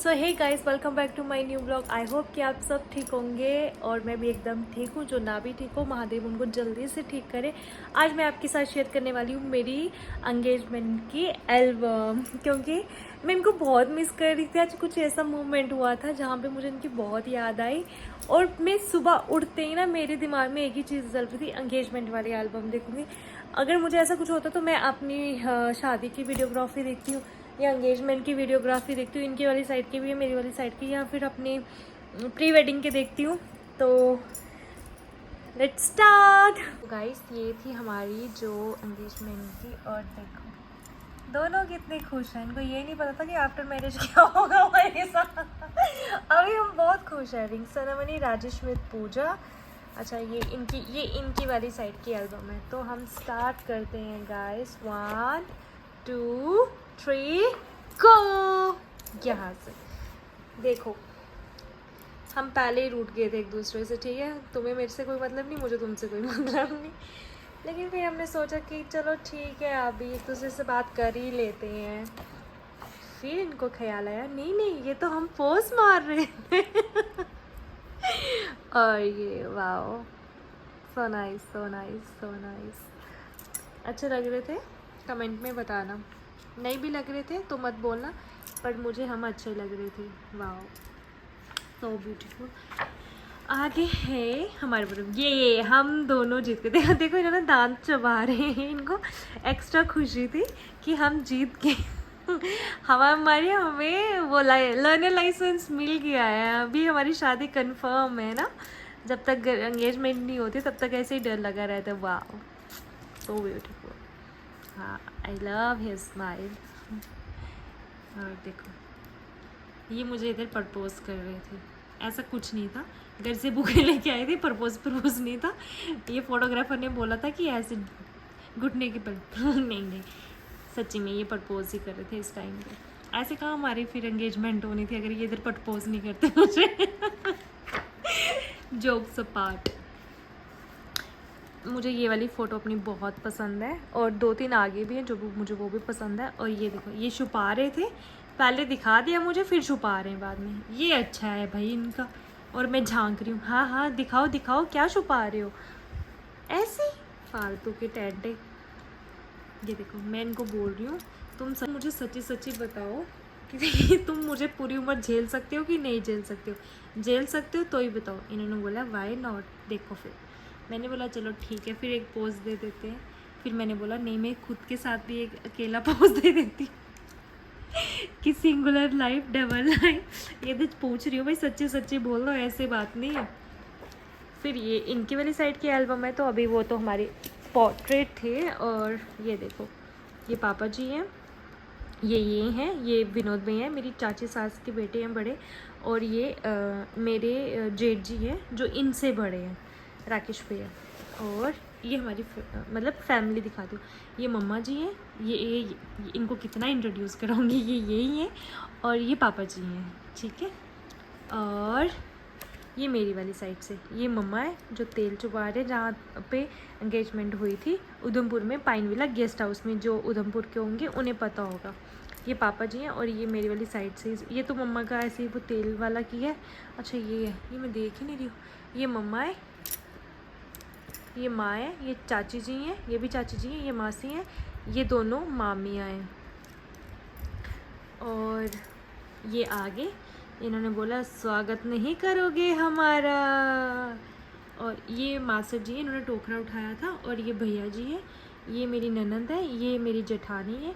So hey guys, welcome back to my new blog. I hope कि आप सब ठीक होंगे और मैं भी एकदम ठीक हूँ। जो ना भी ठीक हो, महादेव उनको जल्दी से ठीक करे। आज मैं आपके साथ शेयर करने वाली हूँ मेरी एंगेजमेंट की एल्बम, क्योंकि मैं इनको बहुत मिस कर रही थी। आज कुछ ऐसा मोमेंट हुआ था जहाँ पे मुझे इनकी बहुत याद आई और मैं सुबह उठते ही ना मेरे दिमाग में एक ही चीज़ चल रही थी, एंगेजमेंट वाली एल्बम देखूँगी। अगर मुझे ऐसा कुछ होता तो मैं अपनी शादी की वीडियोग्राफी देखती हूँ या एंगेजमेंट की वीडियोग्राफी देखती हूँ। इनकी वाली साइड की भी है, मेरी वाली साइड की, या फिर अपनी प्री वेडिंग के देखती हूँ। तो लेट्स स्टार्ट गाइस। ये थी हमारी जो एंगेजमेंट की, और देखो दोनों कितने खुश हैं। इनको ये नहीं पता था कि आफ्टर मैरिज क्या होगा हमारे साथ। अभी हम बहुत खुश हैं। रिंग सेरेमनी, राजेश विद पूजा। अच्छा, ये इनकी वाली साइड की एल्बम है। तो हम स्टार्ट करते हैं गाइस। 1 2 3 गो। यहाँ से देखो, हम पहले ही रूठ गए थे एक दूसरे से, ठीक है। तुम्हें मेरे से कोई मतलब नहीं, मुझे तुमसे कोई मतलब नहीं। लेकिन फिर हमने सोचा कि चलो ठीक है, अभी एक दूसरे से बात कर ही लेते हैं। फिर इनको ख्याल आया, नहीं नहीं, ये तो हम पोज मार रहे थे। और ये wow, so nice so nice so nice. अच्छे लग रहे थे? कमेंट में बताना। नहीं भी लग रहे थे तो मत बोलना, पर मुझे हम अच्छे लग रहे थे। Wow, so beautiful. आगे है हमारे तरफ, ये हम दोनों जीत गए। देखो देखो, इन्होंने दांत चबा रहे हैं। इनको एक्स्ट्रा खुशी थी कि हम जीत गए। हमें वो लर्नर लाइसेंस मिल गया है। अभी हमारी शादी कंफर्म है ना। जब तक एंगेजमेंट नहीं होती तब तक ऐसे ही डर लगा रहता है। वाह, सो ब्यूटीफुल। हाँ, आई लव हिज स्माइल। और देखो, ये मुझे इधर प्रपोज कर रहे थे। ऐसा कुछ नहीं था, घर से बुके लेके आए थे। प्रपोज नहीं था। ये फोटोग्राफर ने बोला था कि ऐसे घुटने के पर नहीं नहीं, सच्ची में ये प्रपोज ही कर रहे थे इस टाइम पे। ऐसे कहाँ हमारी फिर एंगेजमेंट होनी थी अगर ये इधर प्रपोज नहीं करते मुझे। जोक्स अपार्ट, मुझे ये वाली फ़ोटो अपनी बहुत पसंद है और 2-3 आगे भी हैं जो मुझे वो भी पसंद है। और ये देखो, ये छुपा रहे थे, पहले दिखा दिया मुझे, फिर छुपा रहे हैं बाद में। ये अच्छा है भाई इनका। और मैं झांक रही हूँ, हाँ हाँ दिखाओ दिखाओ, क्या छुपा रहे हो ऐसे फालतू के टैंटे। ये देखो, मैं इनको बोल रही हूँ, तुम सब मुझे सच्ची सच्ची बताओ कि तुम मुझे पूरी उम्र झेल सकते हो कि नहीं झेल सकते हो। झेल सकते हो तो ही बताओ। इन्होंने बोला वाई नॉट। देखो, फिर मैंने बोला चलो ठीक है, फिर एक पोज दे देते हैं। फिर मैंने बोला नहीं, मैं खुद के साथ भी एक अकेला पोज दे देती कि सिंगुलर लाइफ डबल लाइफ। ये तो पूछ रही हूँ भाई, सच्चे सच्चे बोल दो, ऐसे बात नहीं है। फिर ये इनकी वाली साइड की एल्बम है। तो अभी वो तो हमारे पोर्ट्रेट थे। और ये देखो, ये पापा जी हैं, ये हैं, ये विनोद भैया हैं, मेरी चाची सास के बेटे हैं बड़े। और ये मेरे जेठ जी हैं जो इनसे बड़े हैं, राकेश भैया। और ये हमारी मतलब फैमिली दिखाती हूँ। ये मम्मा जी हैं, ये इनको कितना इंट्रोड्यूस कराऊंगी, ये यही हैं। और ये पापा जी हैं, ठीक है। और ये मेरी वाली साइड से ये मम्मा है जो तेल चुबा रहे, जहाँ पे एंगेजमेंट हुई थी उधमपुर में, पाइन विला गेस्ट हाउस में। जो उधमपुर के होंगे उन्हें पता होगा। ये पापा जी हैं। और ये मेरी वाली साइड से, ये तो मम्मा का ऐसे ही वो तेल वाला की है। अच्छा, ये है, ये मैं देख ही नहीं रही हूँ। ये मम्मा है, ये माँ है, ये चाची जी हैं, ये भी चाची जी हैं, ये मासी हैं, ये दोनों मामियाँ हैं। और ये आगे इन्होंने बोला स्वागत नहीं करोगे हमारा। और ये मासर जी हैं, इन्होंने टोकरा उठाया था। और ये भैया जी हैं, ये मेरी ननंद है, ये मेरी जेठानी है,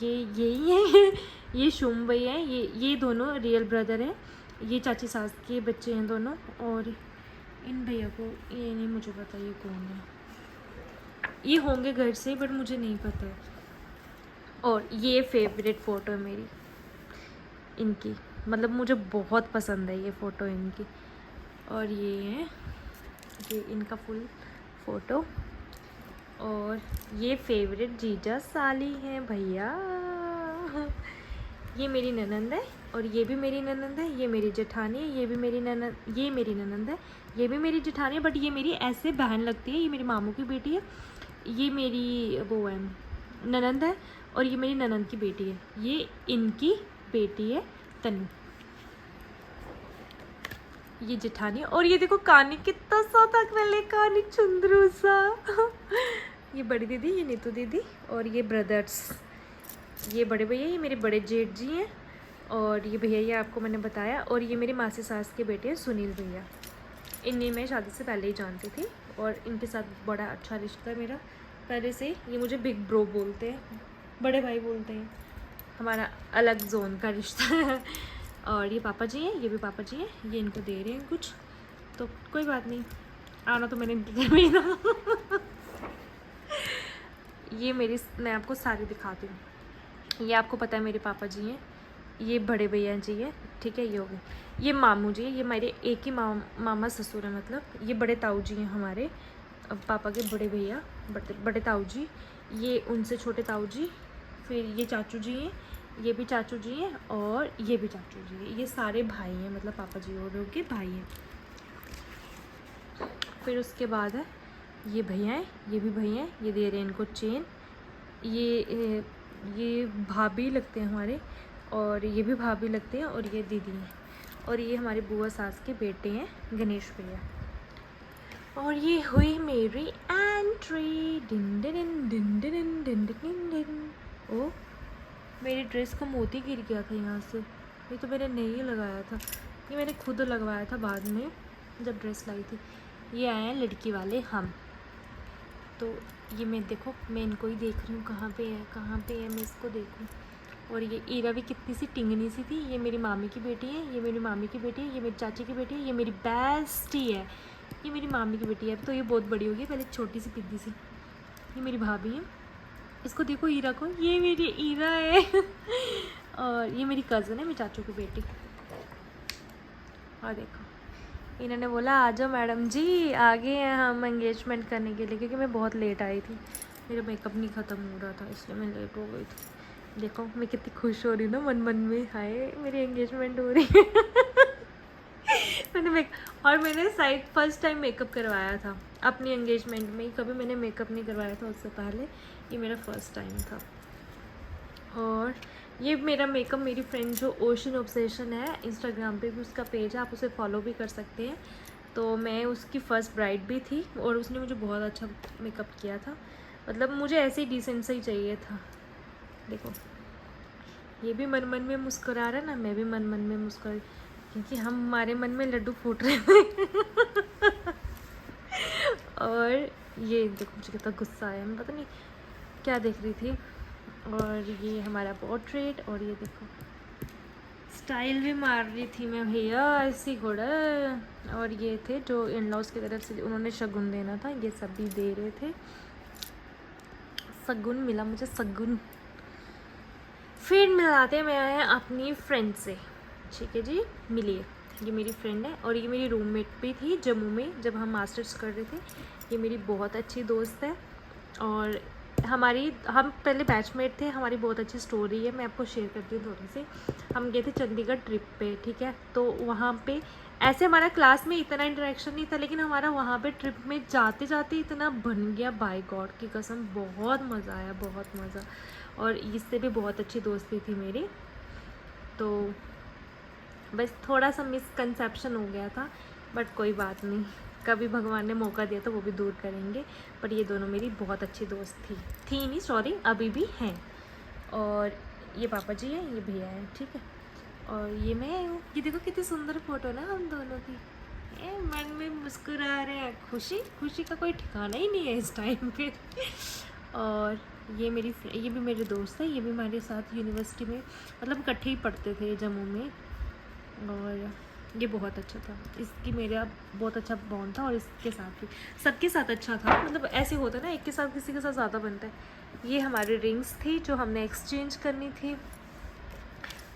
ये यही है। ये शुम भैया हैं, ये दोनों रियल ब्रदर हैं। ये चाची सास के बच्चे हैं दोनों। और इन भैया को ये नहीं मुझे पता ये कौन है। ये होंगे घर से, बट मुझे नहीं पता है। और ये फेवरेट फ़ोटो है मेरी इनकी, मतलब मुझे बहुत पसंद है ये फ़ोटो इनकी। और ये इनका फुल फ़ोटो। और ये फेवरेट जीजा साली हैं भैया। ये मेरी ननंद है, और ये भी मेरी ननंद है। ये मेरी जेठानी है, ये भी मेरी ननंद, ये मेरी ननंद है, ये भी मेरी जेठानी है, बट ये मेरी ऐसे बहन लगती है। ये मेरी मामू की बेटी है। ये मेरी वो है ननंद है। और ये मेरी ननंद की बेटी है। ये इनकी बेटी है तनु। ये जेठानी, और ये देखो कानी कितना सा था पहले, कानी चुंदरू सा। ये बड़ी दीदी, ये नीतू दीदी, और ये ब्रदर्स, ये बड़े भैया, ये मेरे बड़े जेठ जी हैं, और ये भैया ये आपको मैंने बताया, और ये मेरी मासी सास के बेटे हैं सुनील भैया। इन्हें मैं शादी से पहले ही जानती थी और इनके साथ बड़ा अच्छा रिश्ता है मेरा पहले से। ये मुझे बिग ब्रो बोलते हैं, बड़े भाई बोलते हैं, हमारा अलग जोन का रिश्ता है। और ये पापा जी हैं, ये भी पापा जी हैं, ये इनको दे रहे हैं कुछ, तो कोई बात नहीं, आना तो मैंने इनके घर में ही था। ये मेरी, मैं आपको सारी दिखाती हूँ। ये आपको पता है मेरे पापा जी हैं, ये बड़े भैया जी हैं, ठीक है, ये हो गए। ये मामू जी, ये मेरे एक ही मामा ससुर है, मतलब ये बड़े ताऊ जी हैं हमारे पापा के बड़े भैया, बड़े ताऊ जी, ये उनसे छोटे ताऊ जी, फिर ये चाचू जी हैं, ये भी चाचू जी हैं, और ये भी चाचू जी हैं। ये सारे भाई हैं, मतलब पापा जी और के भाई हैं। फिर उसके बाद है ये भैया हैं, ये भी भैया हैं, ये दे रहे हैं इनको चेन। ये भाभी लगते हैं हमारे, और ये भी भाभी लगते हैं, और ये दीदी हैं, और ये हमारी बुआ सास के बेटे हैं गणेश भैया। और ये हुई मेरी एंट्री। दिन दिन दिन दिन दिन दिन दिन। ओ, मेरी ड्रेस का मोती गिर गया था यहाँ से, ये तो मैंने नहीं लगाया था, ये मैंने खुद लगवाया था बाद में जब ड्रेस लाई थी। ये आए हैं लड़की वाले हम, तो ये मैं देखो, मैं इनको ही देख रही हूँ, कहाँ पे है कहाँ पे है, मैं इसको देखूँ। और ये ईरा भी कितनी सी टिंगनी सी थी। ये मेरी मामी की बेटी है, ये मेरी मामी की बेटी है, ये मेरी चाची की बेटी है, ये मेरी बेस्टी है, ये मेरी मामी की बेटी है। अब तो ये बहुत बड़ी हो गई, पहले छोटी सी पिद्दी सी। ये मेरी भाभी है, इसको देखो ईरा को, ये मेरी ईरा है। और ये मेरी कज़न है, मेरी चाचू की बेटी। और देखो, इन्होंने बोला आ जाओ मैडम जी, आ गए हैं हम एंगेजमेंट करने के लिए, क्योंकि मैं बहुत लेट आई थी, मेरा मेकअप नहीं ख़त्म हो रहा था, इसलिए मैं लेट हो गई थी। देखो मैं कितनी खुश हो रही हूँ ना मन मन में, हाय मेरी एंगेजमेंट हो रही है। मैंने शायद फर्स्ट टाइम मेकअप करवाया था अपनी एंगेजमेंट में, कभी मैंने मेकअप नहीं करवाया था उससे पहले, ये मेरा फर्स्ट टाइम था। और ये मेरा मेकअप, मेरी फ्रेंड जो ओशन ऑब्सेशन है, इंस्टाग्राम पे भी उसका पेज है, आप उसे फॉलो भी कर सकते हैं। तो मैं उसकी फ़र्स्ट ब्राइड भी थी, और उसने मुझे बहुत अच्छा मेकअप किया था, मतलब मुझे ऐसे ही डिसेंट सा ही चाहिए था। देखो ये भी मन मन में मुस्कुरा रहा है ना, मैं भी मन मन में मुस्कुरा, क्योंकि हमारे मन में लड्डू फूट रहे थे। और ये देखो मुझे कितना गुस्सा आया, मैं पता नहीं क्या देख रही थी। और ये हमारा पोर्ट्रेट, और ये देखो स्टाइल भी मार रही थी मैं भैया ऐसी घोड़ा। और ये थे जो इन लॉज की तरफ से उन्होंने शगुन देना था, ये सब भी दे रहे थे, शगुन मिला मुझे, शगुन। फिर मिलाते मैं आए अपनी फ्रेंड से, ठीक है जी, मिलिए। ये मेरी फ्रेंड है, और ये मेरी रूममेट भी थी जम्मू में जब हम मास्टर्स कर रहे थे। ये मेरी बहुत अच्छी दोस्त है, और हम पहले बैचमेट थे, हमारी बहुत अच्छी स्टोरी है, मैं आपको शेयर करती हूँ थोड़ी सी। हम गए थे चंडीगढ़ ट्रिप पे, ठीक है, तो वहाँ पे ऐसे हमारा क्लास में इतना इंटरेक्शन नहीं था, लेकिन हमारा वहाँ पे ट्रिप में जाते जाते इतना बन गया, बाय गॉड की कसम, बहुत मज़ा आया, बहुत मज़ा। और इससे भी बहुत अच्छी दोस्ती थी मेरी, तो बस थोड़ा सा मिसकंसेप्शन हो गया था, बट कोई बात नहीं, कभी भगवान ने मौका दिया तो वो भी दूर करेंगे। पर ये दोनों मेरी बहुत अच्छी दोस्त थी नहीं, सॉरी, अभी भी हैं। और ये पापा जी हैं, ये भैया हैं, ठीक है, और ये मैं हूँ। ये देखो कितनी सुंदर फोटो ना हम दोनों की, मन में मुस्कुरा रहे हैं, खुशी का कोई ठिकाना ही नहीं है इस टाइम पे। और ये भी मेरे दोस्त है, ये भी हमारे साथ यूनिवर्सिटी में, मतलब इकट्ठे ही पढ़ते थे जम्मू में। और ये बहुत अच्छा था, इसकी मेरा बहुत अच्छा बॉन्ड था, और इसके साथ भी सबके साथ अच्छा था, मतलब ऐसे होता है ना, एक के साथ किसी के साथ ज़्यादा बनता है। ये हमारी रिंग्स थी जो हमने एक्सचेंज करनी थी,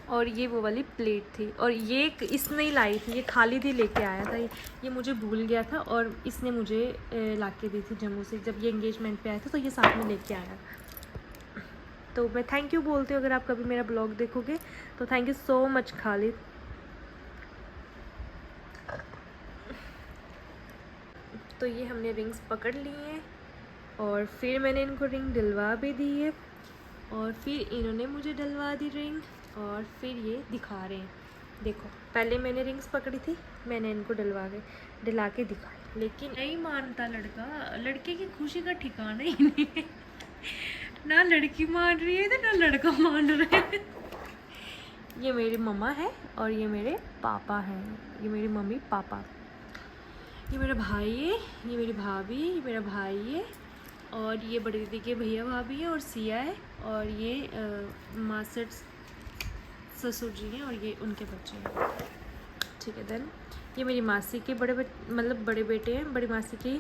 और ये वो वाली प्लेट थी, और ये इसने ही लाई थी, ये खालिद ही लेके आया था, ये मुझे भूल गया था, और इसने मुझे ला के दी थी जम्मू से, जब ये एंगेजमेंट पे आया था तो ये साथ में लेके आया। तो मैं थैंक यू बोलती हूँ, अगर आप कभी मेरा ब्लॉग देखोगे तो thank you so much Khalid. तो ये हमने रिंग्स पकड़ ली हैं, और फिर मैंने इनको रिंग डलवा भी दी है, और फिर इन्होंने मुझे डलवा दी रिंग, और फिर ये दिखा रहे हैं, देखो पहले मैंने रिंग्स पकड़ी थी, मैंने इनको दिला के दिखाई, लेकिन नहीं मानता लड़का। लड़के की खुशी का ठिकाना ही नहीं है। ना लड़की मान रही है तो ना लड़का मान रहा है। ये मेरी मम्मा है और ये मेरे पापा हैं, ये मेरी मम्मी पापा। ये मेरा भाई है, ये मेरी भाभी, ये मेरा भाई है, और ये बड़ी दीदी के भैया भाभी हैं, और सिया है, और ये मासड़ ससुर जी हैं, और ये उनके बच्चे हैं। ठीक है। देन ये मेरी मासी के मतलब बड़े बेटे हैं, बड़ी मासी के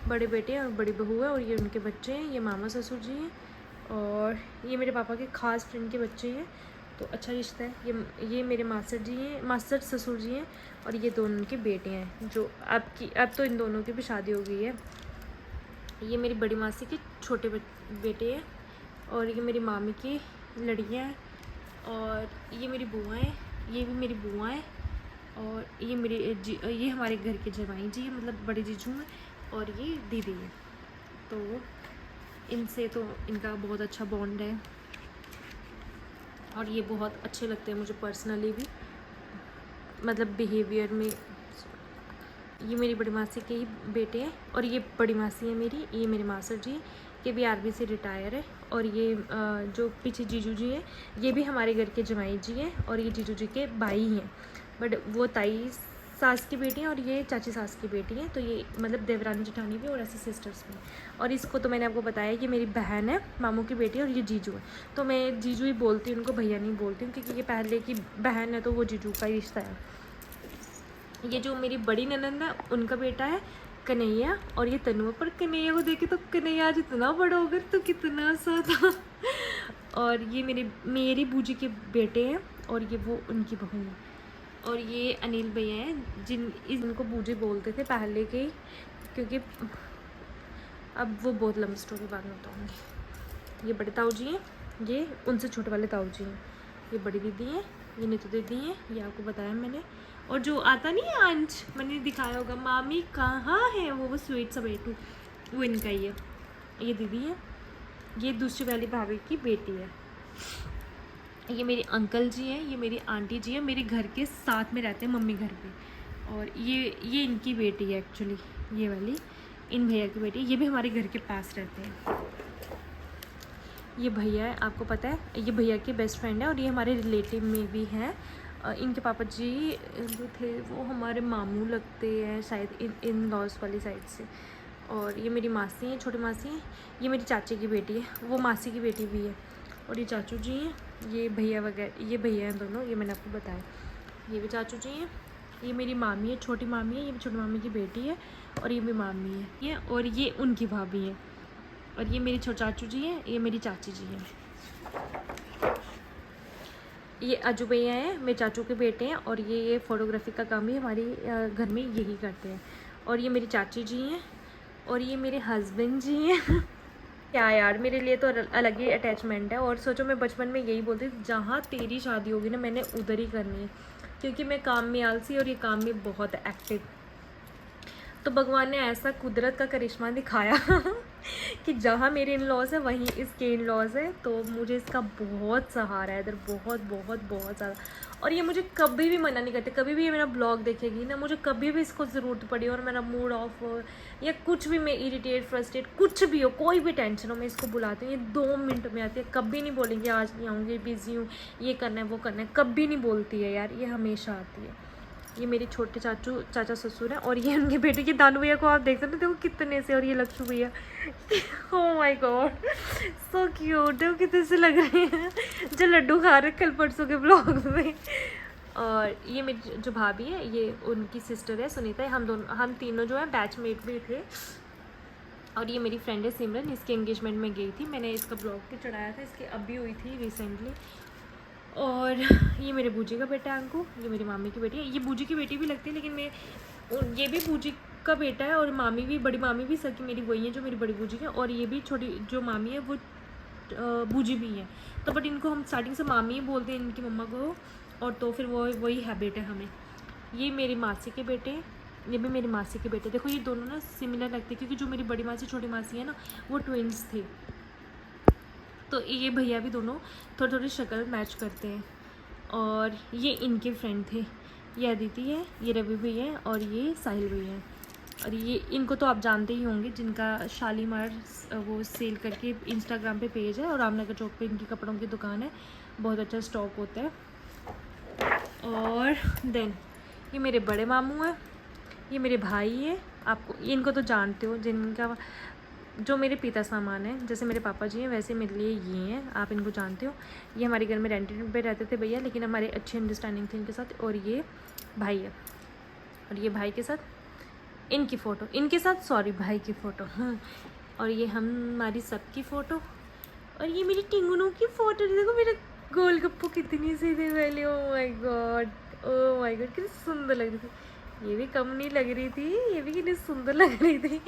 बड़े बेटे हैं और बड़ी बहू है, और ये उनके बच्चे हैं। ये मामा ससुर जी हैं, और ये मेरे पापा के खास फ्रेंड के बच्चे हैं, तो अच्छा रिश्ता है। ये मेरे मासड़ जी हैं, मासड़ ससुर जी हैं, और ये दोनों उनके बेटे हैं, जो अब तो इन दोनों की भी शादी हो गई है। ये मेरी बड़ी मासी के छोटे बेटे हैं, और ये मेरी मामी की लड़कियाँ हैं, और ये मेरी बुआ हैं, ये भी मेरी बुआ हैं, और ये हमारे घर के जवाई जी हैं, मतलब बड़े जीजू हैं, और ये दीदी है। तो इनसे तो इनका बहुत अच्छा बॉन्ड है, और ये बहुत अच्छे लगते हैं मुझे पर्सनली भी, मतलब बिहेवियर में। ये मेरी बड़ी मासी के ही बेटे हैं, और ये बड़ी मासी है मेरी, ये मेरे मासड़ जी हैं, ये भी आर्मी से रिटायर है, और ये जो पीछे जीजू जी हैं, ये भी हमारे घर के जवाई जी हैं, और ये जीजू जी के भाई हैं, बट वो ताई सास की बेटी हैं और ये चाची सास की बेटी हैं, तो ये मतलब देवरानी जेठानी भी और ऐसे सिस्टर्स भी। और इसको तो मैंने आपको बताया कि मेरी बहन है, मामू की बेटी है, और ये जीजू है, तो मैं जीजू ही बोलती हूँ उनको, भैया नहीं बोलती हूँ, क्योंकि ये पहले की बहन है तो वो जीजू का ही रिश्ता है। ये जो मेरी बड़ी ननंद है उनका बेटा है कन्हैया, और ये तनुआ, पर कन्हैया को देखे तो कन्हैया आज इतना बड़ा होगा तो कितना सा था। और ये मेरी बूजी के बेटे हैं, और ये वो उनकी बहू है, और ये अनिल भैया हैं इनको बूजी बोलते थे पहले के, क्योंकि अब वो बहुत लंबी स्टोरी बाद में बताऊँगी। ये बड़े ताऊ जी हैं, ये उनसे छोटे वाले ताऊ जी हैं, ये बड़ी दीदी हैं, ये नीतू दीदी हैं, ये आपको बताया मैंने। और जो आता नहीं है अंश, मैंने दिखाया होगा, मामी कहाँ है वो स्वीट सा बेटू, वो इनका ही है। ये दीदी है, ये दूसरी वाली भाभी की बेटी है। ये मेरे अंकल जी हैं, ये मेरी आंटी जी हैं, मेरे घर के साथ में रहते हैं मम्मी घर पे, और ये इनकी बेटी है एक्चुअली, ये वाली इन भैया की बेटी, ये भी हमारे घर के पास रहते हैं। ये भैया है, आपको पता है, ये भैया के बेस्ट फ्रेंड है, और ये हमारे रिलेटिव में भी हैं। इनके पापा जी जो थे वो हमारे मामू लगते हैं शायद, इन लॉज वाली साइड से। और ये मेरी मासी हैं, छोटी मासी हैं, ये मेरी चाची की बेटी है, वो मासी की बेटी भी है, और ये चाचू जी हैं, ये भैया वगैरह, ये भैया हैं दोनों, ये मैंने आपको बताया, ये भी चाचू जी हैं। ये मेरी मामी है, छोटी मामी है, ये भी छोटी मामी की बेटी है, और ये मेरी मामी है, ये और ये उनकी भाभी है, और ये मेरी छोटे चाचू जी हैं, ये मेरी चाची जी हैं। ये अजू भैया हैं, मेरे चाचू के बेटे हैं, और ये फोटोग्राफी का काम भी हमारी घर में यही करते हैं। और ये मेरी चाची जी हैं, और ये मेरे हस्बैंड जी हैं। क्या यार, मेरे लिए तो अलग ही अटैचमेंट है। और सोचो, मैं बचपन में यही बोलती थी, जहाँ तेरी शादी होगी ना मैंने उधर ही करनी है, क्योंकि मैं काम में आलसी और ये काम में बहुत एक्टिव। तो भगवान ने ऐसा कुदरत का करिश्मा दिखाया कि जहाँ मेरे इन लॉज है वहीं इसके इन लॉज है, तो मुझे इसका बहुत सहारा है इधर, बहुत बहुत बहुत ज़्यादा। और ये मुझे कभी भी मना नहीं करते, कभी भी ये मेरा ब्लॉग देखेगी ना, मुझे कभी भी इसको ज़रूरत पड़ी और मेरा मूड ऑफ हो या कुछ भी, मैं इरिटेट फ्रस्ट्रेट कुछ भी हो, कोई भी टेंशन हो, मैं इसको बुलाती हूँ, ये 2 मिनट में आती है। कभी नहीं बोलेंगे आज नहीं आऊँगी, बिज़ी हूँ, ये करना है वो करना है, कभी नहीं बोलती है यार, ये हमेशा आती है। ये मेरे छोटे चाचा ससुर हैं, और ये उनके बेटे के दानू भैया को आप देखते हो ना, देखो कितने से, और ये लक्ष्मी भैया, oh my God so cute, देखो कितने से लग रहे हैं, जो लड्डू खा रहे कल परसों के ब्लॉग में। और ये मेरी जो भाभी है, ये उनकी सिस्टर है सुनीता है, हम तीनों जो है बैचमेट भी थे। और ये मेरी फ्रेंड है सिमरन, इसके एंगेजमेंट में गई थी, मैंने इसका ब्लॉग भी चढ़ाया था, इसकी अभी हुई थी रिसेंटली। और ये मेरे बूजी का बेटा है अंकु, ये मेरी मामी की बेटी है, ये बूजी की बेटी भी लगती है, लेकिन ये भी बूजी का बेटा है, और मामी भी, बड़ी मामी भी सकी मेरी वही है जो मेरी बड़ी बूजी है, और ये भी छोटी जो मामी है वो बूजी भी है, तो बट इनको हम स्टार्टिंग से मामी ही बोलते हैं इनकी मम्मा को, और तो फिर वही हैबिट है हमें। ये मेरी मासी के बेटे हैं, ये भी मेरी मासी के बेटे। देखो ये दोनों ना सिमिलर लगते हैं, क्योंकि जो मेरी बड़ी मासी छोटी मासी है ना वो ट्विन्स थे, तो ये भैया भी दोनों थोड़ी थोड़ी शक्ल मैच करते हैं। और ये इनके फ्रेंड थे, ये अदिति है, ये रवि भैया है और ये साहिल भैया है। और ये इनको तो आप जानते ही होंगे, जिनका शालीमार वो सेल करके इंस्टाग्राम पे पेज है और रामनगर चौक पे इनकी कपड़ों की दुकान है, बहुत अच्छा स्टॉक होता है। और देन ये मेरे बड़े मामू हैं, ये मेरे भाई हैं, आपको इनको तो जानते हो, जिनका जो मेरे पिता सामान है, जैसे मेरे पापा जी हैं वैसे मेरे लिए ये हैं, आप इनको जानते हो। ये हमारे घर में रेंटेड पे रहते थे भैया, लेकिन हमारे अच्छी अंडरस्टैंडिंग थी इनके साथ। और ये भाई है, और ये भाई के साथ इनकी फ़ोटो, इनके साथ सॉरी भाई की फ़ोटो, हाँ। और ये हमारी सबकी फ़ोटो, और ये मेरी टिंगनों की फ़ोटो। देखो मेरे गोलगप्पू कितनी सीधी वाली, oh my God, oh my God, कितनी सुंदर लग रही थी। ये भी कम नहीं लग रही थी, ये भी कितनी सुंदर लग रही थी।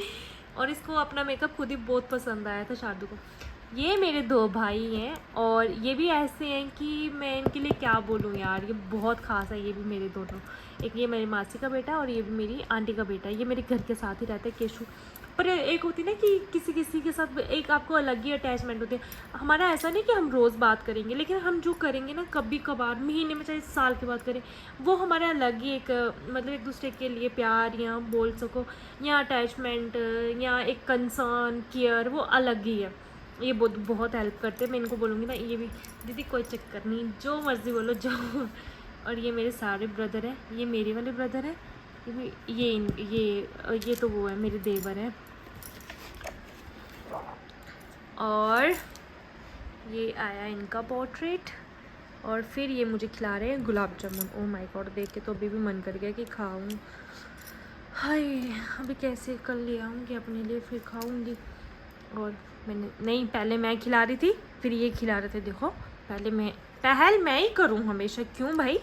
और इसको अपना मेकअप खुद ही बहुत पसंद आया था शार्दू को। ये मेरे 2 भाई हैं, और ये भी ऐसे हैं कि मैं इनके लिए क्या बोलूँ यार, ये बहुत ख़ास है। ये भी मेरे दोनों, एक ये मेरी मासी का बेटा और ये भी मेरी आंटी का बेटा। ये मेरे घर के साथ ही रहता है, केशु। पर एक होती ना कि किसी किसी के साथ एक आपको अलग ही अटैचमेंट होती है। हमारा ऐसा नहीं कि हम रोज़ बात करेंगे, लेकिन हम जो करेंगे ना कभी कभार, महीने में चाहे साल की बात करें, वो हमारा अलग ही एक मतलब एक दूसरे के लिए प्यार या बोल सको या अटैचमेंट या एक कंसर्न केयर, वो अलग ही है। ये बहुत हेल्प करते हैं। मैं इनको बोलूँगी ना, ये भी दीदी कोई चक्कर नहीं, जो मर्ज़ी बोलो जाओ। और ये मेरे सारे ब्रदर हैं, ये मेरे वाले ब्रदर हैं, ये तो वो है मेरे देवर हैं। और ये आया इनका पोर्ट्रेट, और फिर ये मुझे खिला रहे हैं gulab jamun. Oh my God, देख के तो अभी भी मन कर गया कि खाऊं। हाय, अभी कैसे कल ले आऊँगी अपने लिए, फिर खाऊंगी। और मैंने नहीं, पहले मैं खिला रही थी, फिर ये खिला रहे थे। देखो पहल मैं ही करूँ हमेशा, क्यों भाई?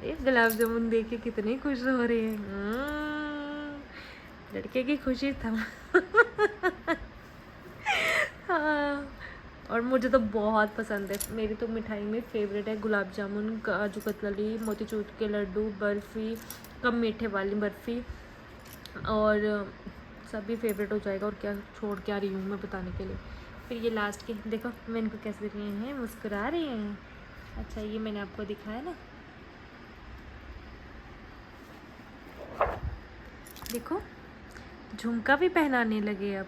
देख गुलाब जामुन देख के कितने खुश हो रहे हैं। लड़के की खुशी था। हाँ, और मुझे तो बहुत पसंद है। मेरी तो मिठाई में फेवरेट है गुलाब जामुन, काजू कतली, मोतीचूर के लड्डू, बर्फ़ी, कम मीठे वाली बर्फ़ी, और सभी फेवरेट हो जाएगा। और क्या छोड़ क्या रही हूँ मैं बताने के लिए। फिर ये लास्ट के देखो मैं इनको कैसे देख रहे हैं, मुस्कुरा रहे हैं। अच्छा, ये मैंने आपको दिखाया ना, देखो झुमका भी पहनाने लगे। अब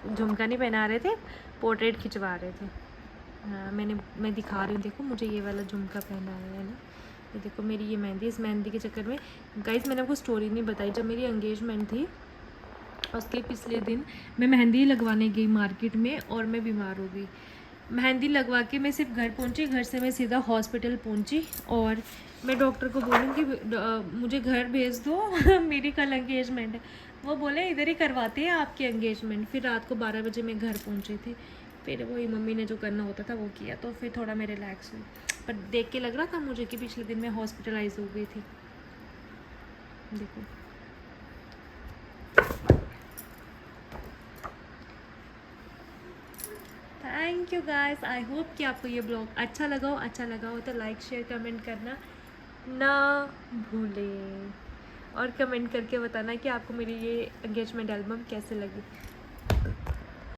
झुमका नहीं पहना रहे थे, पोर्ट्रेट खिंचवा रहे थे। हाँ, मैं दिखा रही हूँ, देखो मुझे ये वाला झुमका पहनाया है ना। ये देखो मेरी ये मेहंदी, इस मेहंदी के चक्कर में गाइस मैंने आपको स्टोरी नहीं बताई। जब मेरी एंगेजमेंट थी उसके पिछले दिन मैं मेहंदी लगवाने गई मार्केट में, और मैं बीमार हो गई। मेहंदी लगवा के मैं सिर्फ घर पहुंची, घर से मैं सीधा हॉस्पिटल पहुंची, और मैं डॉक्टर को बोलूँ कि मुझे घर भेज दो, मेरी कल एंगेजमेंट है। वो बोले इधर ही करवाते हैं आपकी एंगेजमेंट। फिर रात को 12 बजे मैं घर पहुंची थी। फिर वही मम्मी ने जो करना होता था वो किया, तो फिर थोड़ा मैं रिलैक्स हुई। पर देख के लग रहा था मुझे कि पिछले दिन मैं हॉस्पिटलाइज हो गई थी। देखो thank you guys, I hope कि आपको ये ब्लॉग अच्छा लगा हो तो लाइक शेयर कमेंट करना ना भूलें, और कमेंट करके बताना कि आपको मेरी ये एंगेजमेंट एल्बम कैसे लगी।